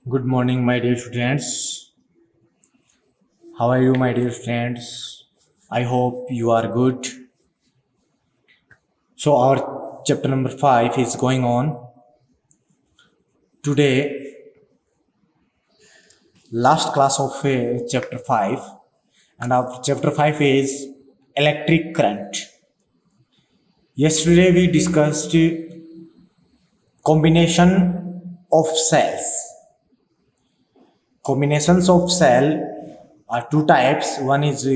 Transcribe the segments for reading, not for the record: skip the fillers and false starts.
Good morning, my dear students. How are you, my dear students? I hope you are good. So, our chapter number 5 is going on. Today, last class of chapter 5, and our chapter 5 is electric current. Yesterday, we discussed combination of cells. Combinations of cell are two types. One is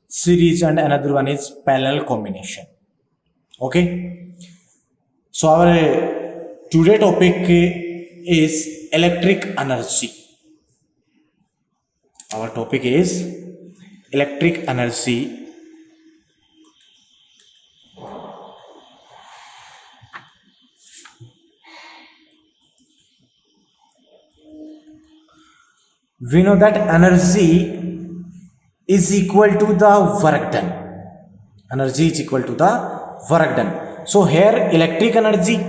series and another one is parallel combination. Okay, so our today topic is electric energy. Our topic is electric energy. We know that energy is equal to the work done. Energy is equal to the work done. So here electric energy,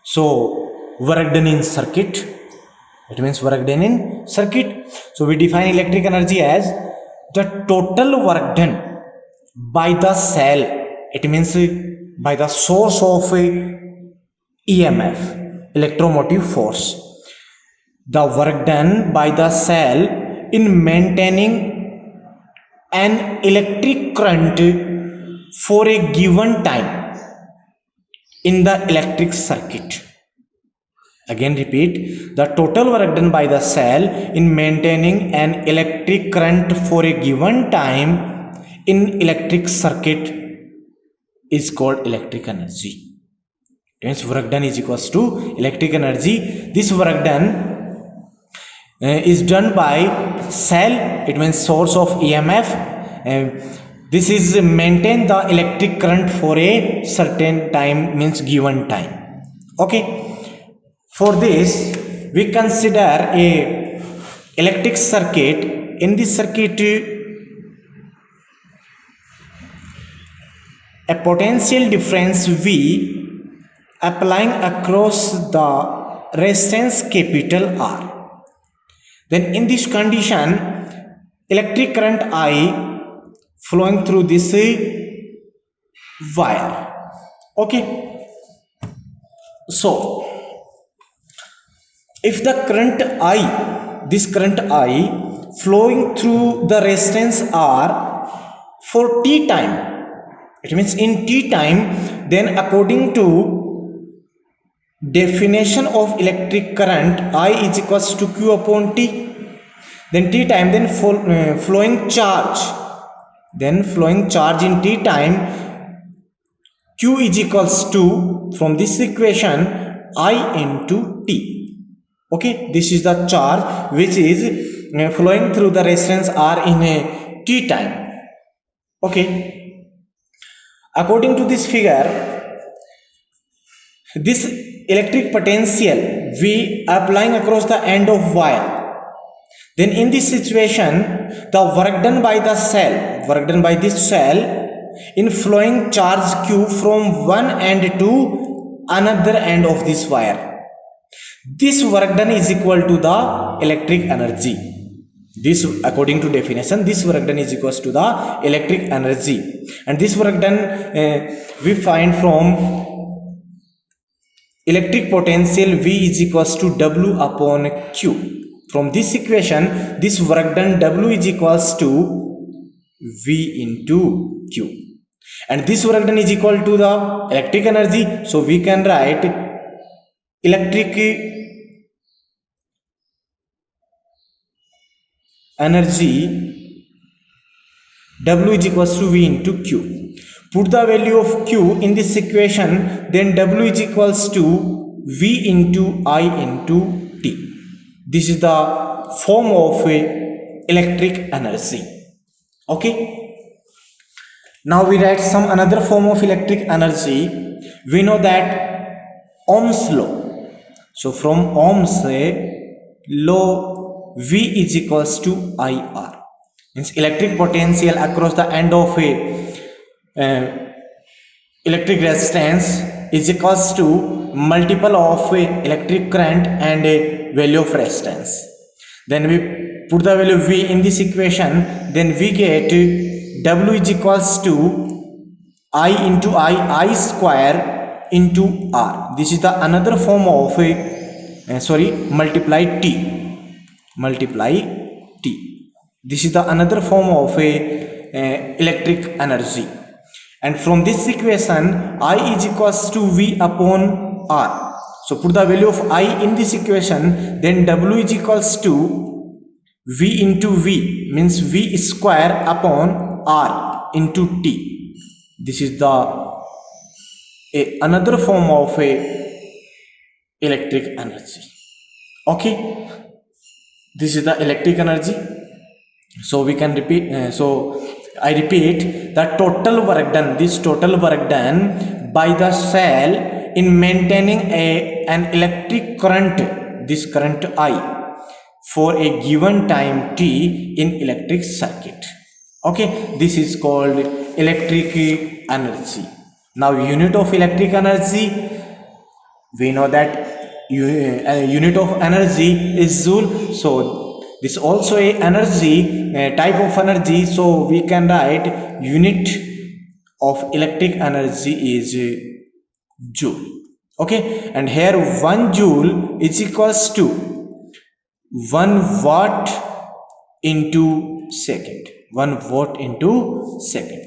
so work done in circuit, it means work done in circuit. So we define electric energy as the total work done by the cell, it means by the source of EMF, electromotive force, the work done by the cell in maintaining an electric current for a given time in the electric circuit. Again repeat, the total work done by the cell in maintaining an electric current for a given time in electric circuit is called electric energy. It means work done is equals to electric energy. This work done is done by cell, it means source of EMF. This is maintain the electric current for a certain time, means given time. Okay, for this we consider a electric circuit. In this circuit a potential difference V applying across the resistance capital R. Then in this condition electric current I flowing through this wire. Okay, so if the current I, this current I flowing through the resistance R for t time, it means in t time, then according to definition of electric current I is equals to Q upon T, then t time, then flowing charge, then flowing charge in t time Q is equals to, from this equation, I into T. Okay, this is the charge which is flowing through the resistance R in a t time. Okay, according to this figure, this electric potential V applying across the end of wire, then in this situation the work done by the cell, work done by this cell in flowing charge Q from one end to another end of this wire, this work done is equal to the electric energy. This, according to definition, this work done is equals to the electric energy, and this work done we find from electric potential V is equals to W upon Q. From this equation, this work done W is equals to V into Q, and this work done is equal to the electric energy. So we can write electric energy W is equals to V into Q. Put the value of Q in this equation, then W is equals to V into I into T. This is the form of electric energy. Okay, now we write some another form of electric energy. We know that Ohm's law. So from Ohm's law, V is equals to IR, means electric potential across the end of a electric resistance is equals to multiple of electric current and value of resistance. Then we put the value V in this equation, then we get W is equals to I into I square into R. This is the another form of multiply T. This is the another form of electric energy. And from this equation, I is equals to V upon R. So put the value of I in this equation, then W is equals to V into V, means V square upon R into T. This is the another form of electric energy. Okay, this is the electric energy. So we can repeat, I repeat, the total work done, this total work done by the cell in maintaining an electric current, this current I, for a given time t in electric circuit. Okay, this is called electric energy. Now unit of electric energy, we know that unit of energy is joule. So this also a energy, type of energy, so we can write unit of electric energy is joule. Okay, and here 1 joule is equals to 1 watt into second. 1 watt into second.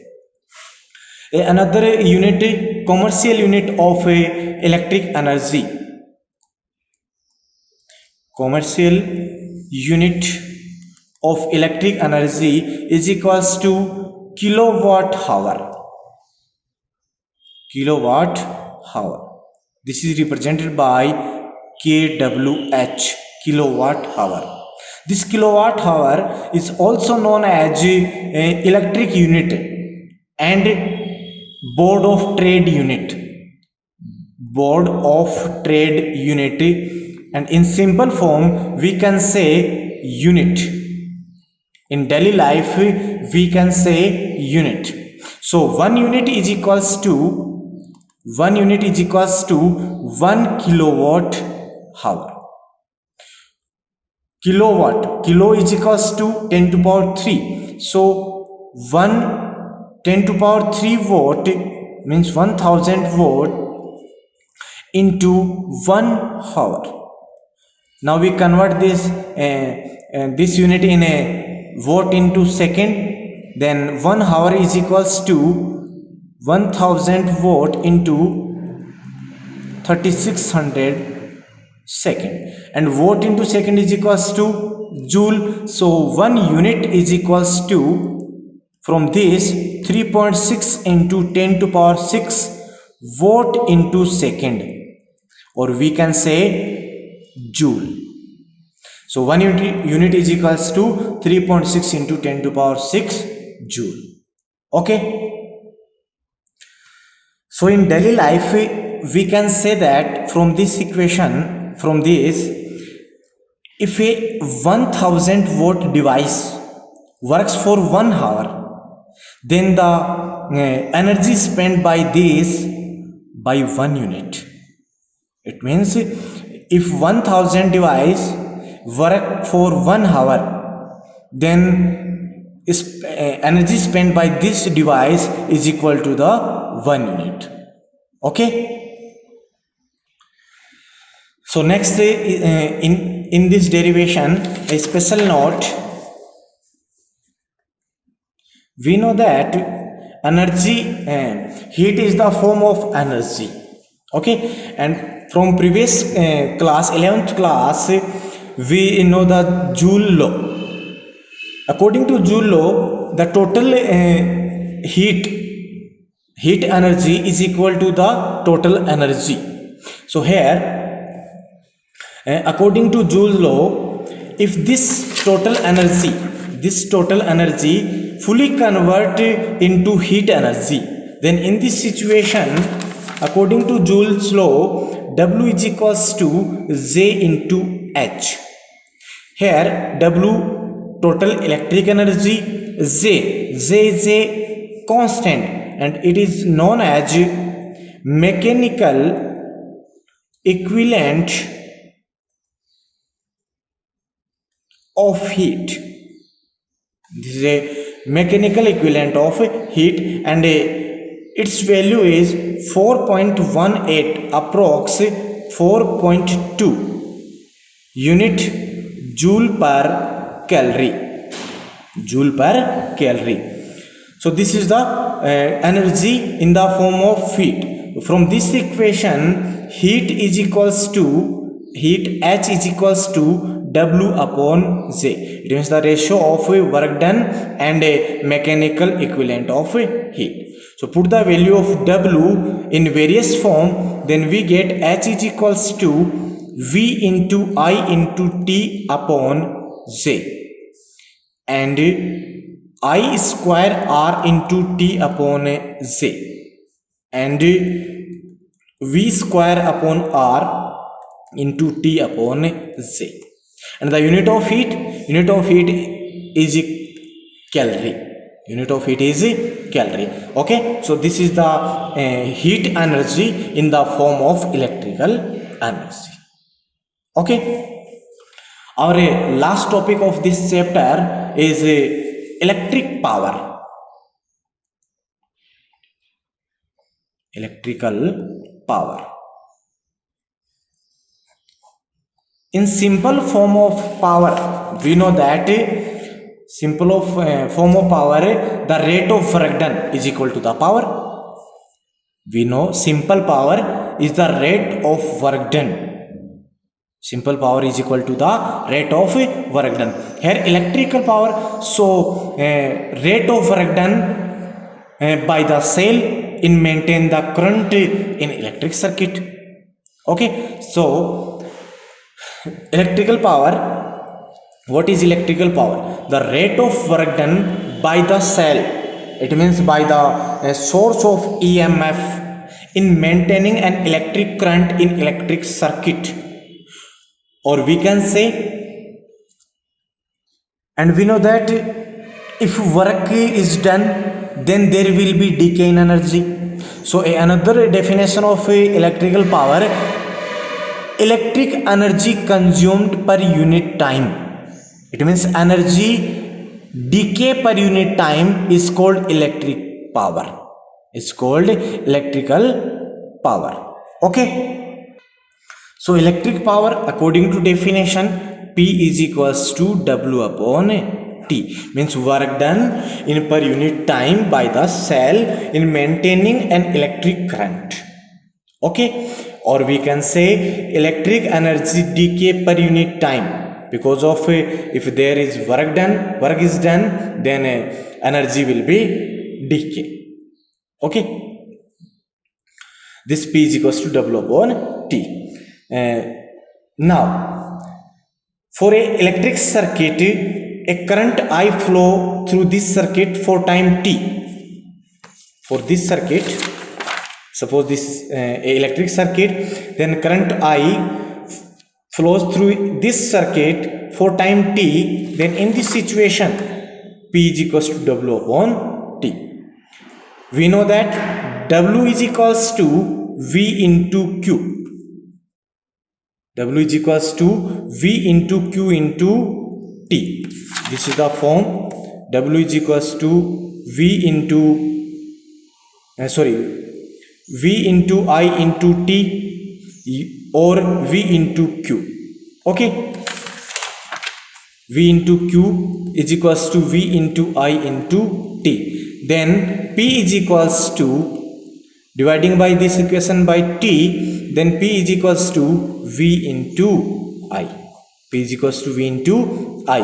Another unit, commercial unit of electric energy. Commercial unit of electric energy is equals to kilowatt hour. Kilowatt hour. This is represented by kWh, kilowatt hour. This kilowatt hour is also known as electric unit and board of trade unit. Board of trade unit, and in simple form we can say unit. In daily life we can say unit. So 1 unit is equals to 1 kilowatt hour. Kilowatt, kilo is equals to 10 to power 3. So 10 to power 3 watt means 1000 watt into 1 hour. Now we convert this unit in a watt into second. Then 1 hour is equals to 1000 watt into 3600 second, and watt into second is equals to joule. So 1 unit is equals to, from this, 3.6 into 10 to power 6 watt into second, or we can say joule. So 1 unit is equals to 3.6 into 10 to power 6 joule. Okay. So in daily life we can say that from this equation, from this, if a 1000 watt device works for 1 hour, then the energy spent by this by 1 unit. It means if 1000 device work for 1 hour, then energy spent by this device is equal to the 1 unit. Okay. So next, in this derivation, a special note, we know that energy, heat is the form of energy. Okay, and from previous class, 11th class, we know the Joule law. According to Joule law, the total heat energy is equal to the total energy. So here, according to Joule's law, if this total energy fully convert into heat energy, then in this situation, according to Joule's law, W is equals to J into H. Here W, total electric energy, J is a constant, and it is known as mechanical equivalent of heat. This is a mechanical equivalent of heat, and its value is 4.18 approx 4.2 unit joule per calorie. Joule per calorie. So this is the energy in the form of heat. From this equation, heat H is equals to W upon Z. It means the ratio of work done and a mechanical equivalent of heat. So put the value of W in various form, then we get H is equals to V into I into T upon Z, and I square R into T upon Z, and V square upon R into T upon Z. And the unit of heat is calorie. Unit of heat is calorie. Okay, so this is the heat energy in the form of electrical energy. Okay, our last topic of this chapter is electric power. Electrical power. In simple form of power, we know that form of power, the rate of work done is equal to the power. We know simple power is the rate of work done. Simple power is equal to the rate of work done. Here electrical power, so rate of work done by the cell in maintain the current in electric circuit. Okay, so electrical power, what is electrical power? The rate of work done by the cell, it means by the source of EMF in maintaining an electric current in electric circuit, or we can say, and we know that if work is done, then there will be decay in energy. So another definition of electrical power, electric energy consumed per unit time. It means energy decay per unit time is called electric power. It's called electrical power. Okay. So electric power, according to definition, P is equals to W upon T. Means work done in per unit time by the cell in maintaining an electric current. Okay. Or we can say electric energy decay per unit time, because of if there is work is done, then energy will be decay. Okay, this P is equals to W upon T. Now for a electric circuit, a current I flow through this circuit for time T. For this circuit, suppose this electric circuit, then current I flows through this circuit for time T, then in this situation P is equals to W upon T. We know that W is equals to V into Q. W is equals to V into Q into T. This is the form. W is equals to V into V into I into T, or V into Q. Okay, V into Q is equals to V into I into T. Then P is equals to, dividing by this equation by T, then P is equals to V into I. P is equals to V into I.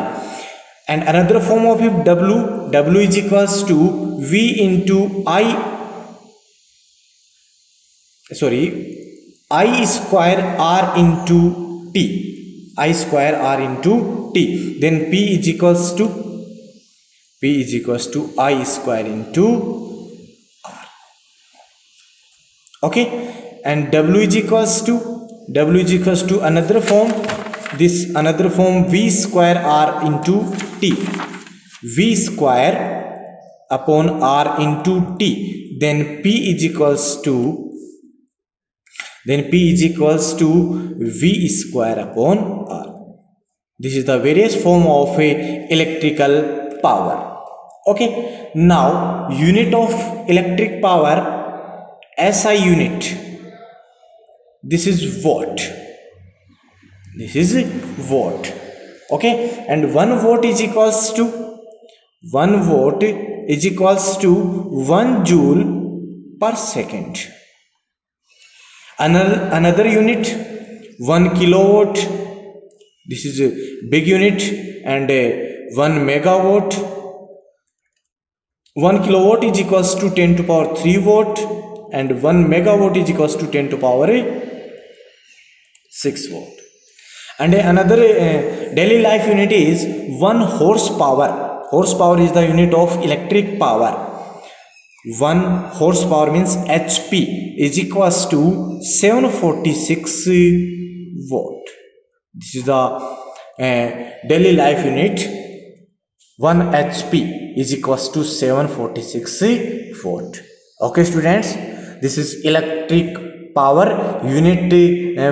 And another form of it, W is equals to V into I square R into T. I square R into T. Then P is equals to I square into R. Okay, and W is equals to another form. This another form, V square R into T. V square upon R into T. Then P is equals to V square upon R. This is the various form of electrical power. Okay, now unit of electric power, SI unit, this is watt. This is watt. Okay, and 1 watt is equals to 1 joule per second. Another unit, 1 kilowatt. This is a big unit. And 1 megawatt. 1 kilowatt is equals to 10 to power 3 watt, and 1 megawatt is equals to 10 to power 6 watt. And another daily life unit is 1 horsepower. Horsepower is the unit of electric power. 1 horsepower means HP is equals to 746 watt. This is the daily life unit. 1 HP is equals to 746 watt. Okay students, this is electric power unit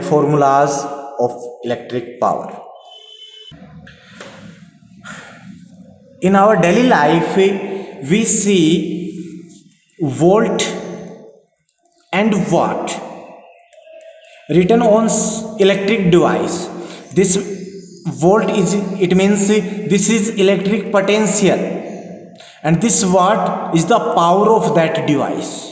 formulas of electric power. In our daily life we see volt and watt written on electric device. This volt is, it means this is electric potential, and this watt is the power of that device.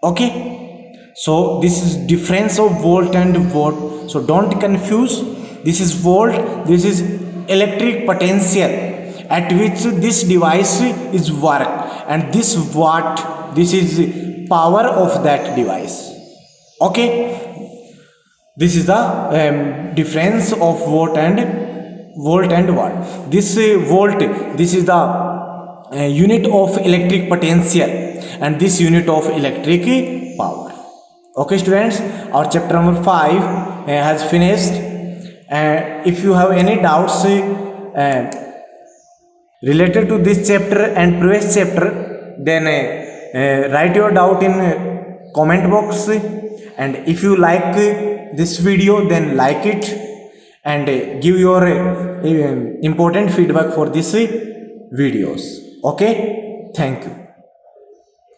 Okay, so this is difference of volt and watt, so don't confuse. This is volt, this is electric potential at which this device is work, and this watt, this is power of that device. Okay, this is the difference of volt and watt. This volt, this is the unit of electric potential, and this unit of electric power. Okay students, our chapter number 5 has finished. If you have any doubts related to this chapter and previous chapter, then write your doubt in comment box. And if you like this video, then like it and give your important feedback for this videos. Okay, thank you.